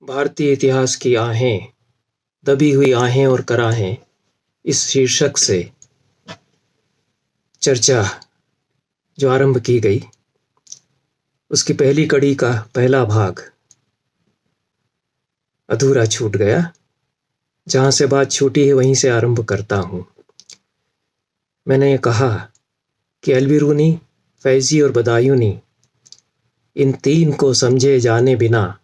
भारतीय इतिहास की आहें, दबी हुई आहें और कराहें, इस शीर्षक से चर्चा जो आरंभ की गई, उसकी पहली कड़ी का पहला भाग अधूरा छूट गया। जहाँ से बात छूटी है वहीं से आरंभ करता हूँ। मैंने ये कहा कि अलबिरूनी, फैज़ी और बदायूनी, इन तीन को समझे जाने बिना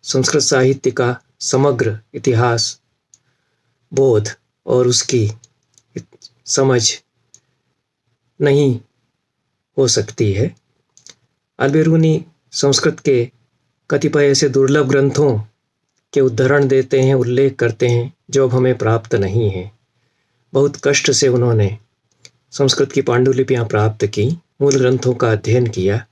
संस्कृत साहित्य का समग्र इतिहास बोध और उसकी समझ नहीं हो सकती है। अलबिरूनी संस्कृत के कतिपय ऐसे दुर्लभ ग्रंथों के उद्धरण देते हैं, उल्लेख करते हैं जो अब हमें प्राप्त नहीं हैं। बहुत कष्ट से उन्होंने संस्कृत की पांडुलिपियाँ प्राप्त की, मूल ग्रंथों का अध्ययन किया।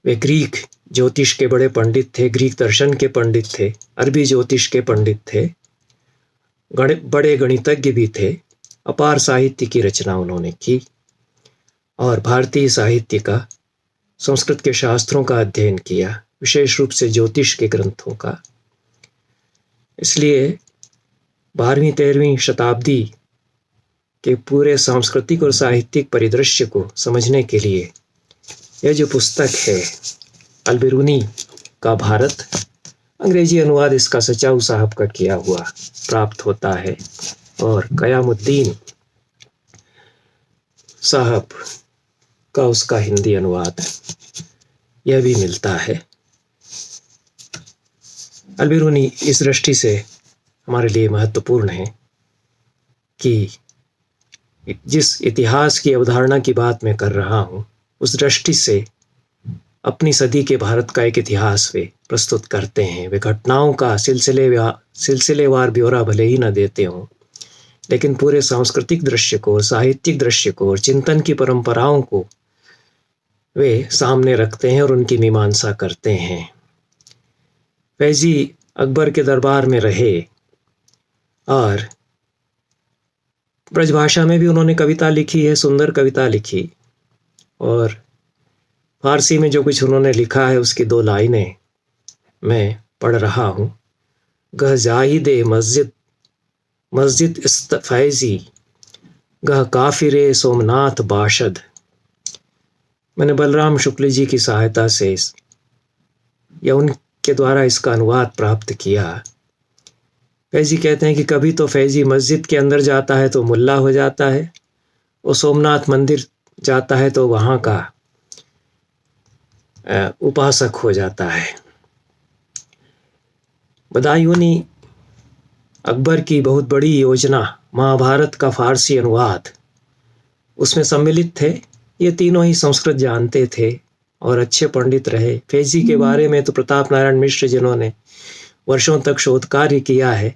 वे ग्रीक ज्योतिष के बड़े पंडित थे, ग्रीक दर्शन के पंडित थे, अरबी ज्योतिष के पंडित थे, बड़े गणितज्ञ भी थे। अपार साहित्य की रचना उन्होंने की और भारतीय साहित्य का, संस्कृत के शास्त्रों का अध्ययन किया, विशेष रूप से ज्योतिष के ग्रंथों का। इसलिए 12वीं 13वीं शताब्दी के पूरे सांस्कृतिक और साहित्यिक परिदृश्य को समझने के लिए यह जो पुस्तक है अलबिरूनी का भारत, अंग्रेजी अनुवाद इसका सचाऊ साहब का किया हुआ प्राप्त होता है और कयामुद्दीन साहब का उसका हिंदी अनुवाद यह भी मिलता है। अलबिरूनी इस दृष्टि से हमारे लिए महत्वपूर्ण है कि जिस इतिहास की अवधारणा की बात मैं कर रहा हूँ, उस दृष्टि से अपनी सदी के भारत का एक इतिहास वे प्रस्तुत करते हैं। वे घटनाओं का सिलसिलेवार ब्यौरा भले ही न देते हों, लेकिन पूरे सांस्कृतिक दृश्य को, साहित्यिक दृश्य को और चिंतन की परंपराओं को वे सामने रखते हैं और उनकी मीमांसा करते हैं। फैज़ी अकबर के दरबार में रहे और ब्रजभाषा में भी उन्होंने कविता लिखी है, सुंदर कविता लिखी, और फारसी में जो कुछ उन्होंने लिखा है उसकी 2 लाइनें मैं पढ़ रहा हूँ। गह जाहिदे मस्जिद इस्त फैज़ी, गह काफिरे सोमनाथ बाशद। मैंने बलराम शुक्ल जी की सहायता से या उनके द्वारा इसका अनुवाद प्राप्त किया। फैज़ी कहते हैं कि कभी तो फैज़ी मस्जिद के अंदर जाता है तो मुल्ला हो जाता है, और सोमनाथ मंदिर जाता है तो वहाँ का उपासक हो जाता है। बदायूनी अकबर की बहुत बड़ी योजना महाभारत का फारसी अनुवाद उसमें सम्मिलित थे। ये तीनों ही संस्कृत जानते थे और अच्छे पंडित रहे। फैज़ी के बारे में तो प्रताप नारायण मिश्र, जिन्होंने वर्षों तक शोध कार्य किया है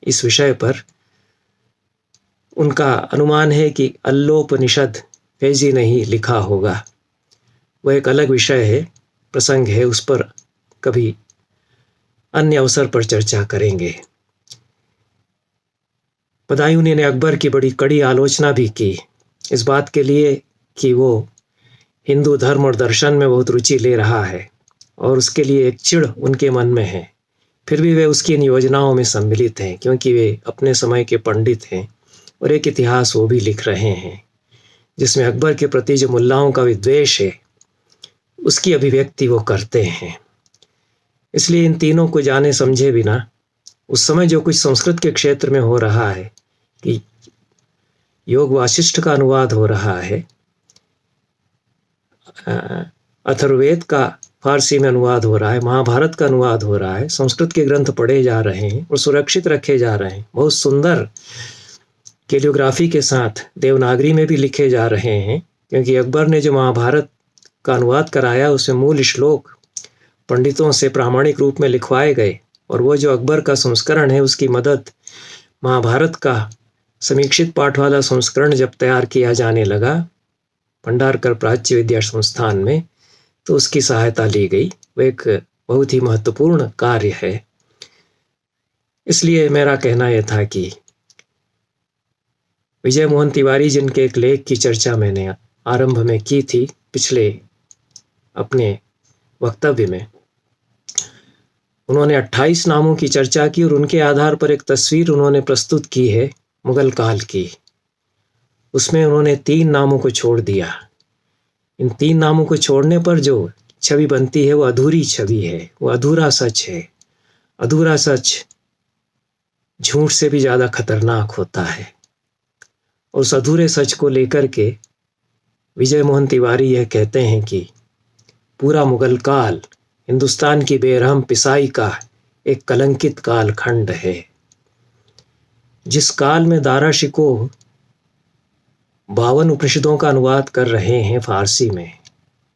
इस विषय पर, उनका अनुमान है कि अल्लोपनिषद फैज़ी ने ही लिखा होगा। वह एक अलग विषय है, प्रसंग है, उस पर कभी अन्य अवसर पर चर्चा करेंगे। बदायूनी ने अकबर की बड़ी कड़ी आलोचना भी की, इस बात के लिए कि वो हिंदू धर्म और दर्शन में बहुत रुचि ले रहा है और उसके लिए एक चिढ़ उनके मन में है। फिर भी वे उसकी इन योजनाओं में सम्मिलित हैं, क्योंकि वे अपने समय के पंडित हैं और एक इतिहास वो भी लिख रहे हैं जिसमें अकबर के प्रति जो मुल्लाओं का विद्वेष है उसकी अभिव्यक्ति वो करते हैं। इसलिए इन तीनों को जाने समझे बिना उस समय जो कुछ संस्कृत के क्षेत्र में हो रहा है, कि योग वासिष्ठ का अनुवाद हो रहा है, अथर्ववेद का फारसी में अनुवाद हो रहा है, महाभारत का अनुवाद हो रहा है, संस्कृत के ग्रंथ पढ़े जा रहे हैं और सुरक्षित रखे जा रहे हैं, बहुत सुंदर कैलियोग्राफी के साथ देवनागरी में भी लिखे जा रहे हैं, क्योंकि अकबर ने जो महाभारत का अनुवाद कराया उसमें मूल श्लोक पंडितों से प्रामाणिक रूप में लिखवाए गए, और वो जो अकबर का संस्करण है उसकी मदद, महाभारत का समीक्षित पाठ वाला संस्करण जब तैयार किया जाने लगा भंडारकर प्राच्य विद्या संस्थान में, तो उसकी सहायता ली गई। वो एक बहुत ही महत्वपूर्ण कार्य है। इसलिए मेरा कहना यह था कि विजय मोहन तिवारी, जिनके एक लेख की चर्चा मैंने आरंभ में की थी पिछले अपने वक्तव्य में, उन्होंने 28 नामों की चर्चा की और उनके आधार पर एक तस्वीर उन्होंने प्रस्तुत की है मुगल काल की। उसमें उन्होंने 3 नामों को छोड़ दिया। इन 3 नामों को छोड़ने पर जो छवि बनती है वो अधूरी छवि है, वो अधूरा सच है। अधूरा सच झूठ से भी ज़्यादा खतरनाक होता है। उस अधूरे सच को लेकर के विजय मोहन तिवारी यह कहते हैं कि पूरा मुगल काल हिंदुस्तान की बेरहम पिसाई का एक कलंकित कालखंड है। जिस काल में दारा शिकोह 52 उपनिषदों का अनुवाद कर रहे हैं फारसी में,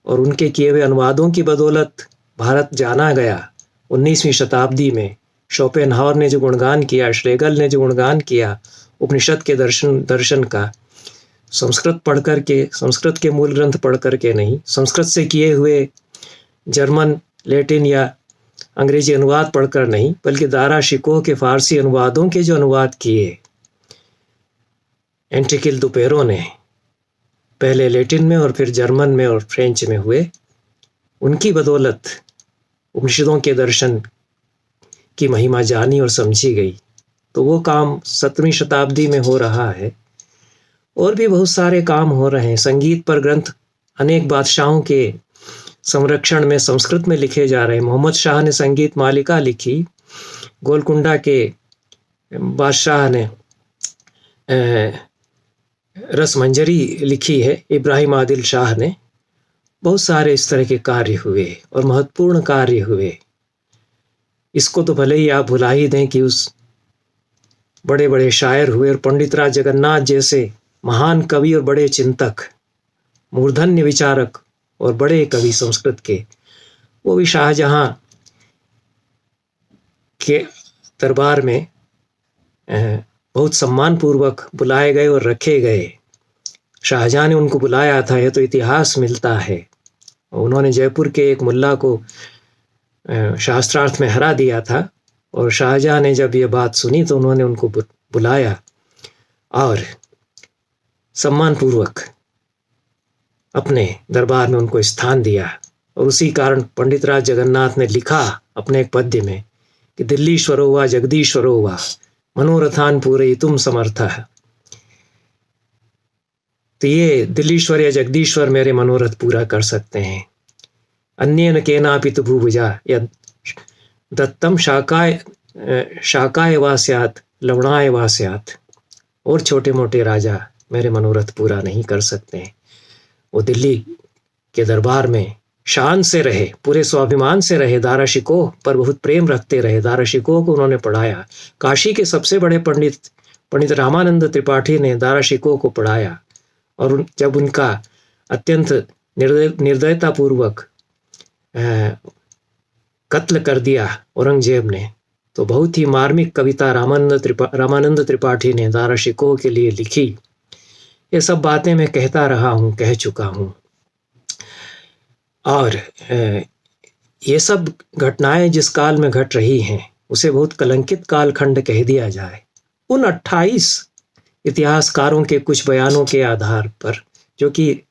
और उनके किए हुए अनुवादों की बदौलत भारत जाना गया 19वीं शताब्दी में। शोपेनहावर ने जो गुणगान किया, श्लेगल ने जो गुणगान किया उपनिषद के दर्शन का, संस्कृत पढ़ कर के, संस्कृत के मूल ग्रंथ पढ़ कर के नहीं, संस्कृत से किए हुए जर्मन, लैटिन या अंग्रेजी अनुवाद पढ़कर नहीं, बल्कि दारा शिकोह के फारसी अनुवादों के जो अनुवाद किए एंट्रिकिल दुपेरो ने, पहले लैटिन में और फिर जर्मन में और फ्रेंच में हुए, उनकी बदौलत उपनिषदों के दर्शन की महिमा जानी और समझी गई। तो वो काम 17वीं शताब्दी में हो रहा है। और भी बहुत सारे काम हो रहे हैं। संगीत पर ग्रंथ अनेक बादशाहों के संरक्षण में संस्कृत में लिखे जा रहे हैं। मोहम्मद शाह ने संगीत मालिका लिखी, गोलकुंडा के बादशाह ने रसमंजरी लिखी है, इब्राहिम आदिल शाह ने। बहुत सारे इस तरह के कार्य हुए और महत्वपूर्ण कार्य हुए। इसको तो भले ही आप भुला ही दें कि उस बड़े बड़े शायर हुए और पंडित राज जगन्नाथ जैसे महान कवि और बड़े चिंतक, मूर्धन्य विचारक और बड़े कवि संस्कृत के, वो भी शाहजहां के दरबार में बहुत सम्मानपूर्वक बुलाए गए और रखे गए। शाहजहां ने उनको बुलाया था, यह तो इतिहास मिलता है। उन्होंने जयपुर के एक मुल्ला को शास्त्रार्थ में हरा दिया था, और शाहजहां ने जब ये बात सुनी तो उन्होंने उनको बुलाया और सम्मानपूर्वक अपने दरबार में उनको स्थान दिया। और उसी कारण पंडित राज जगन्नाथ ने लिखा अपने एक पद्य में कि दिल्लीश्वरो वा जगदीश्वरो वा मनोरथान पूरयितुम समर्थः। तो ये दिल्लीश्वर या जगदीश्वर मेरे मनोरथ पूरा कर सकते हैं। अन्येन केनापि तु भूभुजा यद दत्तम शाकाय वा स्यात् लवणाय वा स्यात्। और छोटे मोटे राजा मेरे मनोरथ पूरा नहीं कर सकते हैं। वो दिल्ली के दरबार में शान से रहे, पूरे स्वाभिमान से रहे, दारा शिकोह पर बहुत प्रेम रखते रहे। दारा शिकोह को उन्होंने पढ़ाया। काशी के सबसे बड़े पंडित रामानंद त्रिपाठी ने दारा शिकोह को पढ़ाया, और जब उनका अत्यंत निर्दयतापूर्वक कत्ल कर दिया औरंगजेब ने, तो बहुत ही मार्मिक कविता रामानंद त्रिपाठी ने दारा शिकोह के लिए लिखी। ये सब बातें मैं कहता रहा हूँ, कह चुका हूँ। और ये सब घटनाएं जिस काल में घट रही हैं उसे बहुत कलंकित कालखंड कह दिया जाए। उन 28 इतिहासकारों के कुछ बयानों के आधार पर, जो कि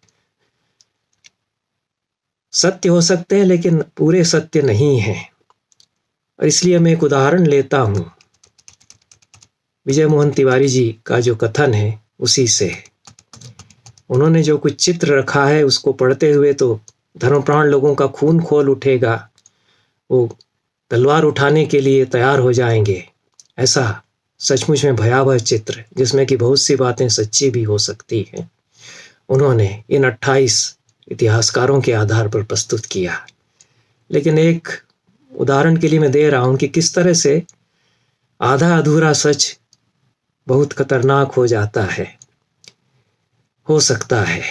सत्य हो सकते हैं लेकिन पूरे सत्य नहीं हैं। और इसलिए मैं एक उदाहरण लेता हूँ विजय मोहन तिवारी जी का जो कथन है उसी से। उन्होंने जो कुछ चित्र रखा है उसको पढ़ते हुए तो धर्मप्राण लोगों का खून खोल उठेगा, वो तलवार उठाने के लिए तैयार हो जाएंगे। ऐसा सचमुच में भयावह चित्र, जिसमें कि बहुत सी बातें सच्ची भी हो सकती हैं, उन्होंने इन 28 इतिहासकारों के आधार पर प्रस्तुत किया। लेकिन एक उदाहरण के लिए मैं दे रहा हूं कि किस तरह से आधा अधूरा सच बहुत खतरनाक हो जाता है, हो सकता है।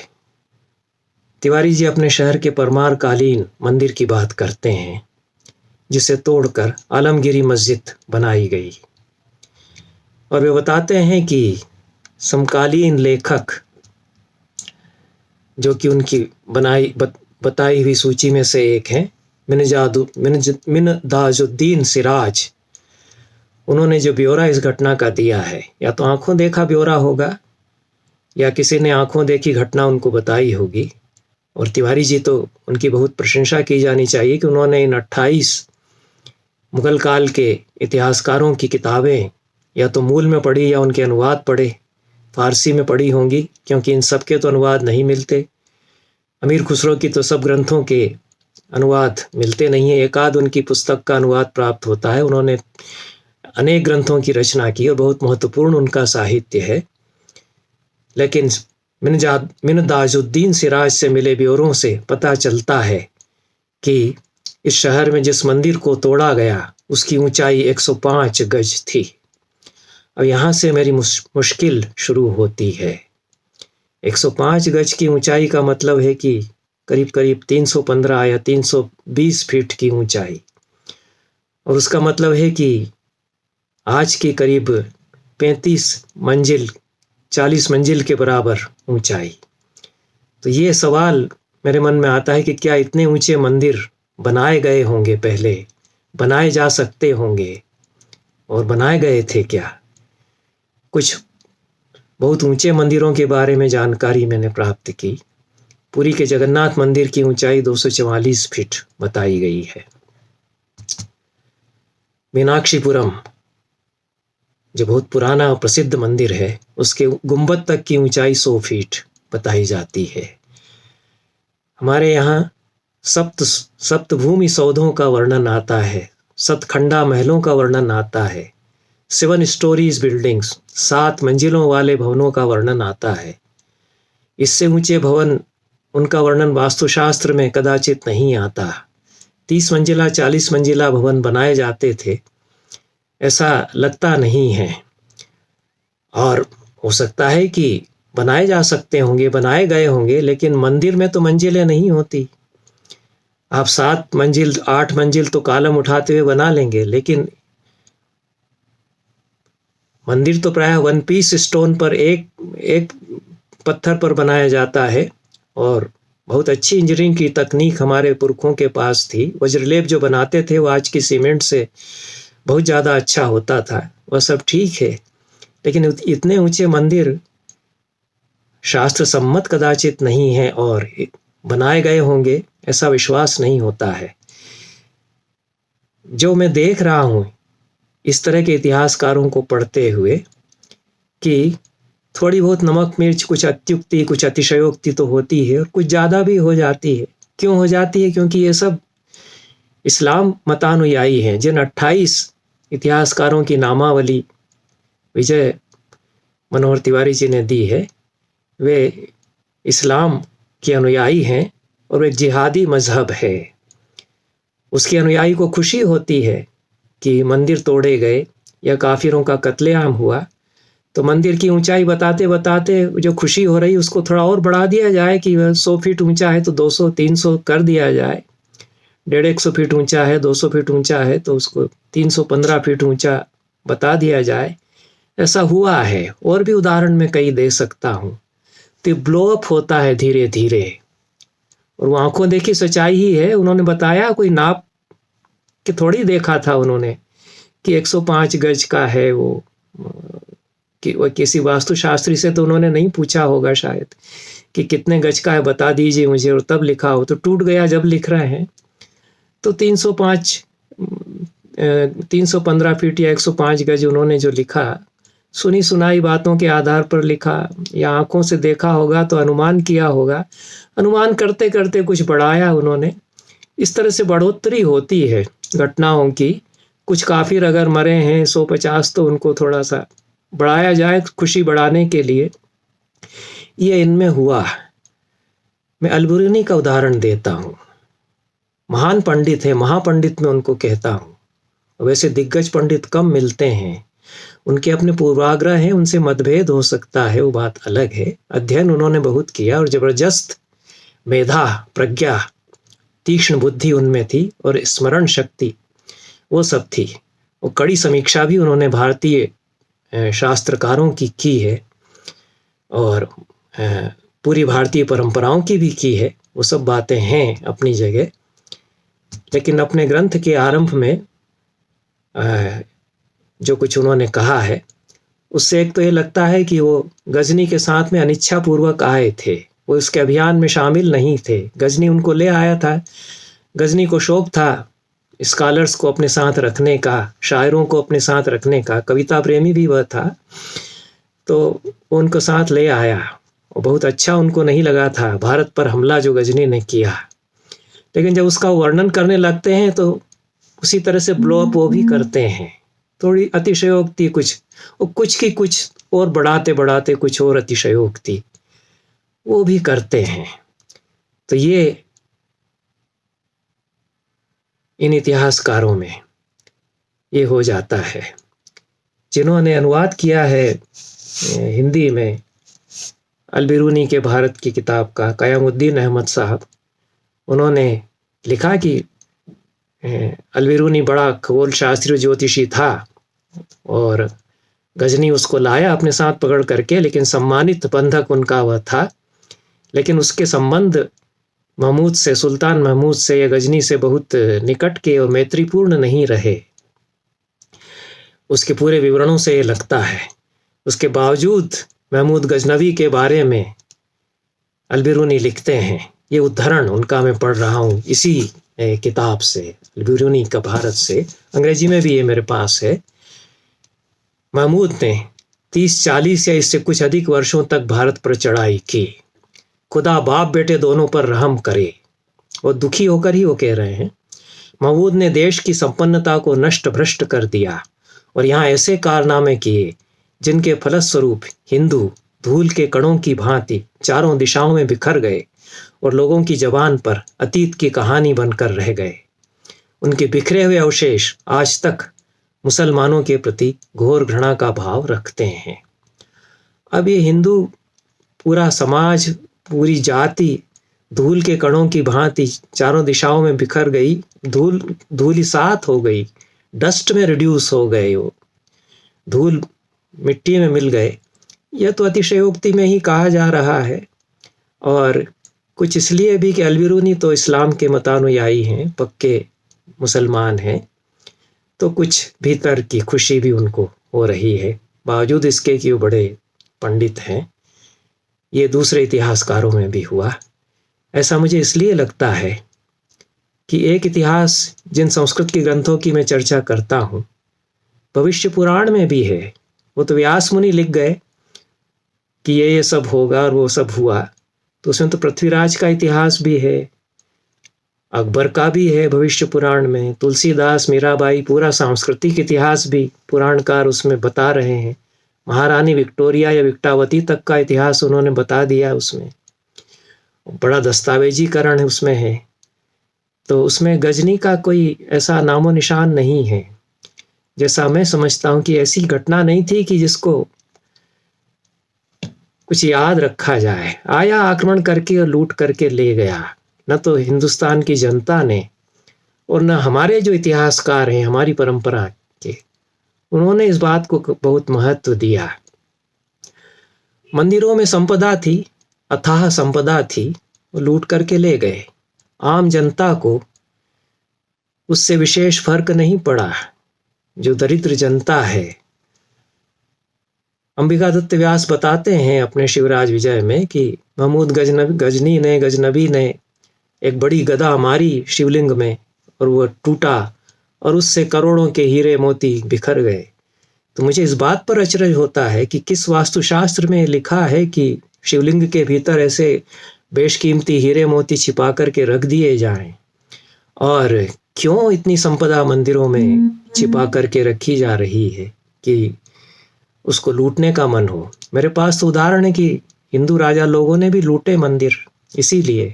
तिवारी जी अपने शहर के परमार कालीन मंदिर की बात करते हैं, जिसे तोड़कर आलमगीरी मस्जिद बनाई गई। और वे बताते हैं कि समकालीन लेखक, जो कि उनकी बताई हुई सूची में से एक हैं, मिनदाजुद्दीन सिराज, उन्होंने जो ब्यौरा इस घटना का दिया है, या तो आंखों देखा ब्यौरा होगा या किसी ने आंखों देखी घटना उनको बताई होगी। और तिवारी जी तो उनकी बहुत प्रशंसा की जानी चाहिए कि उन्होंने इन 28 मुगल काल के इतिहासकारों की किताबें या तो मूल में पढ़ी या उनके अनुवाद पढ़े, फारसी में पढ़ी होंगी, क्योंकि इन सब के तो अनुवाद नहीं मिलते। अमीर खुसरो की तो सब ग्रंथों के अनुवाद मिलते नहीं है, एक आध उनकी पुस्तक का अनुवाद प्राप्त होता है। उन्होंने अनेक ग्रंथों की रचना की और बहुत महत्वपूर्ण उनका साहित्य है। लेकिन मिनदाजुद्दीन सिराज से मिले ब्यौरों से पता चलता है कि इस शहर में जिस मंदिर को तोड़ा गया उसकी ऊंचाई 105 गज थी। अब यहाँ से मेरी मुश्किल शुरू होती है। 105 गज की ऊंचाई का मतलब है कि करीब करीब 315 या 320 फीट की ऊंचाई, और उसका मतलब है कि आज की करीब 35 मंजिल 40 मंजिल के बराबर ऊंचाई। तो ये सवाल मेरे मन में आता है कि क्या इतने ऊंचे मंदिर बनाए गए होंगे, पहले बनाए जा सकते होंगे, और बनाए गए थे क्या? कुछ बहुत ऊंचे मंदिरों के बारे में जानकारी मैंने प्राप्त की। पुरी के जगन्नाथ मंदिर की ऊंचाई 244 फीट बताई गई है। मीनाक्षीपुरम जो बहुत पुराना और प्रसिद्ध मंदिर है, उसके गुंबद तक की ऊंचाई 100 फीट बताई जाती है। हमारे यहाँ सप्तभूमि सौधों का वर्णन आता है, सतखंडा महलों का वर्णन आता है, 7 स्टोरीज बिल्डिंग्स 7 मंजिलों वाले भवनों का वर्णन आता है। इससे ऊंचे भवन उनका वर्णन वास्तुशास्त्र में कदाचित नहीं आता। 30 मंजिला 40 मंजिला भवन बनाए जाते थे, ऐसा लगता नहीं है। और हो सकता है कि बनाए जा सकते होंगे, बनाए गए होंगे, लेकिन मंदिर में तो मंजिलें नहीं होती। आप 7 मंजिल 8 मंजिल तो कॉलम उठाते हुए बना लेंगे, लेकिन मंदिर तो प्रायः 1 पीस स्टोन पर एक पत्थर पर बनाया जाता है। और बहुत अच्छी इंजीनियरिंग की तकनीक हमारे पुरखों के पास थी। वज्रलेप जो बनाते थे वो आज की सीमेंट से बहुत ज़्यादा अच्छा होता था। वह सब ठीक है, लेकिन इतने ऊंचे मंदिर शास्त्र सम्मत कदाचित नहीं है और बनाए गए होंगे ऐसा विश्वास नहीं होता है। जो मैं देख रहा हूँ इस तरह के इतिहासकारों को पढ़ते हुए कि थोड़ी बहुत नमक मिर्च, कुछ अत्युक्ति, कुछ अतिशयोक्ति तो होती है, और कुछ ज़्यादा भी हो जाती है। क्यों हो जाती है? क्योंकि ये सब इस्लाम मतानुयायी हैं। जिन 28 इतिहासकारों की नामावली विजय मनोहर तिवारी जी ने दी है, वे इस्लाम के अनुयायी हैं और एक जिहादी मजहब है। उसके अनुयायी को खुशी होती है कि मंदिर तोड़े गए या काफिरों का कत्लेआम हुआ, तो मंदिर की ऊंचाई बताते बताते जो खुशी हो रही उसको थोड़ा और बढ़ा दिया जाए कि 100 फीट ऊंचा है तो 200 300 कर दिया जाए। 150 फीट ऊंचा है, 200 फीट ऊंचा है तो उसको 315 फीट ऊंचा बता दिया जाए। ऐसा हुआ है, और भी उदाहरण मैं कई दे सकता हूँ। तो ब्लोअप होता है धीरे धीरे, और वो आंखों देखी सच्चाई ही है। उन्होंने बताया, कोई नाप के थोड़ी देखा था उन्होंने कि 105 गज का है वो, कि वो किसी वास्तुशास्त्री से तो उन्होंने नहीं पूछा होगा शायद कि कितने गज का है बता दीजिए मुझे, और तब लिखा हो। तो टूट गया जब लिख रहे हैं तो 315 फीट या 105 गज उन्होंने जो लिखा, सुनी सुनाई बातों के आधार पर लिखा या आंखों से देखा होगा तो अनुमान किया होगा। अनुमान करते करते कुछ बढ़ाया उन्होंने। इस तरह से बढ़ोतरी होती है घटनाओं की। कुछ काफिर अगर मरे हैं 150 तो उनको थोड़ा सा बढ़ाया जाए खुशी बढ़ाने के लिए। ये इनमें हुआ। मैं अलबरूनी का उदाहरण देता हूँ। महान पंडित है, महापंडित मैं उनको कहता हूँ। वैसे दिग्गज पंडित कम मिलते हैं, उनके अपने पूर्वाग्रह हैं, उनसे मतभेद हो सकता है, वो बात अलग है। अध्ययन उन्होंने बहुत किया और जबरदस्त मेधा, प्रज्ञा, तीक्ष्ण बुद्धि उनमें थी और स्मरण शक्ति वो सब थी। वो कड़ी समीक्षा भी उन्होंने भारतीय शास्त्रकारों की है और पूरी भारतीय परंपराओं की भी की है। वो सब बातें हैं अपनी जगह। लेकिन अपने ग्रंथ के आरंभ में जो कुछ उन्होंने कहा है उससे एक तो ये लगता है कि वो गजनी के साथ में अनिच्छा पूर्वक आए थे, वो इसके अभियान में शामिल नहीं थे। गजनी उनको ले आया था, गजनी को शौक था स्कॉलर्स को अपने साथ रखने का, शायरों को अपने साथ रखने का, कविता प्रेमी भी वह था, तो वो उनको साथ ले आया। और बहुत अच्छा उनको नहीं लगा था भारत पर हमला जो गजनी ने किया, लेकिन जब उसका वर्णन करने लगते हैं तो उसी तरह से ब्लो अप वो भी करते हैं। थोड़ी अतिशयोक्ति कुछ की कुछ और बढ़ाते बढ़ाते कुछ और अतिशयोक्ति वो भी करते हैं। तो ये इन इतिहासकारों में ये हो जाता है। जिन्होंने अनुवाद किया है हिंदी में अलबिरूनी के भारत की किताब का, कयामुद्दीन अहमद साहब, उन्होंने लिखा कि अलबिरूनी बड़ा खगोल शास्त्री ज्योतिषी था और गजनी उसको लाया अपने साथ पकड़ करके, लेकिन सम्मानित बंधक उनका वह था। लेकिन उसके संबंध महमूद से, सुल्तान महमूद से या गजनी से बहुत निकट के और मैत्रीपूर्ण नहीं रहे। उसके पूरे विवरणों से ये लगता है। उसके बावजूद महमूद गजनवी के बारे में अलबिरूनी लिखते हैं। ये उद्धरण उनका मैं पढ़ रहा हूँ इसी किताब से, अलबिरूनी का भारत से। अंग्रेजी में भी ये मेरे पास है। महमूद ने 30-40 या इससे कुछ अधिक वर्षों तक भारत पर चढ़ाई की। खुदा बाप बेटे दोनों पर रहम करे। और दुखी होकर ही वो कह रहे हैं। महमूद ने देश की संपन्नता को नष्ट भ्रष्ट कर दिया और यहाँ ऐसे कारनामे किए जिनके फलस्वरूप हिंदू धूल के कणों की भांति चारों दिशाओं में बिखर गए और लोगों की जबान पर अतीत की कहानी बनकर रह गए। उनके बिखरे हुए अवशेष आज तक मुसलमानों के प्रति घोर घृणा का भाव रखते हैं। अब ये हिंदू पूरा समाज, पूरी जाति धूल के कणों की भांति चारों दिशाओं में बिखर गई, धूलिसात हो गई, डस्ट में रिड्यूस हो गए, वो धूल मिट्टी में मिल गए। यह तो अतिशयोक्ति में ही कहा जा रहा है। और कुछ इसलिए भी कि अलबिरूनी तो इस्लाम के मतानुयायी हैं, पक्के मुसलमान हैं, तो कुछ भीतर की खुशी भी उनको हो रही है, बावजूद इसके कि वो बड़े पंडित हैं। ये दूसरे इतिहासकारों में भी हुआ। ऐसा मुझे इसलिए लगता है कि एक इतिहास जिन संस्कृत के ग्रंथों की मैं चर्चा करता हूँ, भविष्य पुराण में भी है। वो तो व्यास मुनि लिख गए कि ये सब होगा और वो सब हुआ, तो उसमें तो पृथ्वीराज का इतिहास भी है, अकबर का भी है भविष्य पुराण में, तुलसीदास, मीराबाई, पूरा सांस्कृतिक इतिहास भी पुराणकार उसमें बता रहे हैं। महारानी विक्टोरिया या विक्टावती तक का इतिहास उन्होंने बता दिया उसमें, बड़ा दस्तावेजीकरण उसमें है। तो उसमें गजनी का कोई ऐसा नामो निशान नहीं है। जैसा मैं समझता हूँ कि ऐसी घटना नहीं थी कि जिसको कुछ याद रखा जाए। आया, आक्रमण करके और लूट करके ले गया। न तो हिंदुस्तान की जनता ने और न हमारे जो इतिहासकार हैं हमारी परंपरा के, उन्होंने इस बात को बहुत महत्व दिया। मंदिरों में संपदा थी, अथाह संपदा थी, वो लूट करके ले गए। आम जनता को उससे विशेष फर्क नहीं पड़ा। जो दरिद्र जनता है, अंबिका दत्त व्यास बताते हैं अपने शिवराज विजय में कि महमूद गजनबी ने एक बड़ी गदा मारी शिवलिंग में और वो टूटा और उससे करोड़ों के हीरे मोती बिखर गए। तो मुझे इस बात पर अचरज होता है कि किस वास्तुशास्त्र में लिखा है कि शिवलिंग के भीतर ऐसे बेशकीमती हीरे मोती छिपा करके रख दिए जाएं, और क्यों इतनी संपदा मंदिरों में छिपा करके रखी जा रही है कि उसको लूटने का मन हो। मेरे पास तो उदाहरण है कि हिंदू राजा लोगों ने भी लूटे मंदिर, इसीलिए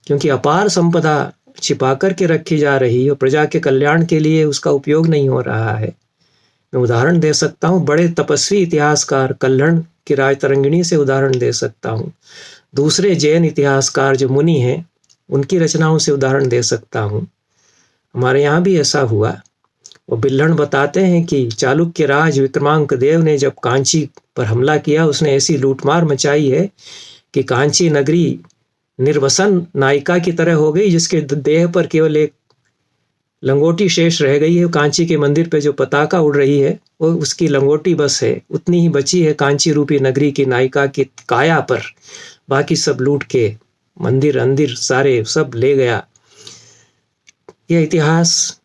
क्योंकि अपार संपदा छिपा करके रखी जा रही है और प्रजा के कल्याण के लिए उसका उपयोग नहीं हो रहा है। मैं उदाहरण दे सकता हूँ, बड़े तपस्वी इतिहासकार कल्हण की राजतरंगिणी से उदाहरण दे सकता हूँ। दूसरे जैन इतिहासकार जो मुनि हैं उनकी रचनाओं से उदाहरण दे सकता हूँ। हमारे यहाँ भी ऐसा हुआ। वो बिल्हण बताते हैं कि चालुक्य राज विक्रमांक देव ने जब कांची पर हमला किया, उसने ऐसी लूटमार मचाई है कि कांची नगरी निर्वसन नायिका की तरह हो गई, जिसके देह पर केवल एक लंगोटी शेष रह गई है। कांची के मंदिर पे जो पताका उड़ रही है वो उसकी लंगोटी बस है, उतनी ही बची है कांची रूपी नगरी की नायिका की काया पर। बाकी सब लूट के मंदिर अंदिर सारे सब ले गया। यह इतिहास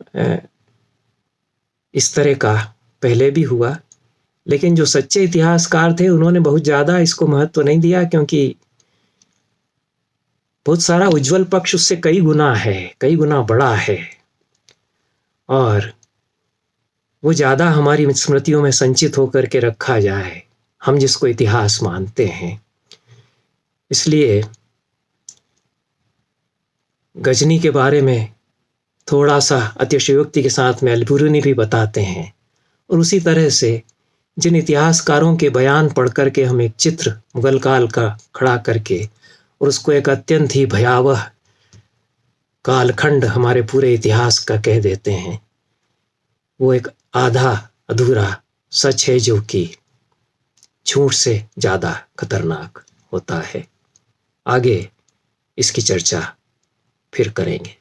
इस तरह का पहले भी हुआ, लेकिन जो सच्चे इतिहासकार थे उन्होंने बहुत ज़्यादा इसको महत्व नहीं दिया, क्योंकि बहुत सारा उज्जवल पक्ष उससे कई गुना है, कई गुना बड़ा है, और वो ज़्यादा हमारी स्मृतियों में संचित होकर के रखा जाए, हम जिसको इतिहास मानते हैं। इसलिए गजनी के बारे में थोड़ा सा अतिशयोक्ति के साथ में अल-बिरूनी भी बताते हैं, और उसी तरह से जिन इतिहासकारों के बयान पढ़ करके हम एक चित्र मुगल काल का खड़ा करके और उसको एक अत्यंत ही भयावह कालखंड हमारे पूरे इतिहास का कह देते हैं, वो एक आधा अधूरा सच है जो कि झूठ से ज़्यादा खतरनाक होता है। आगे इसकी चर्चा फिर करेंगे।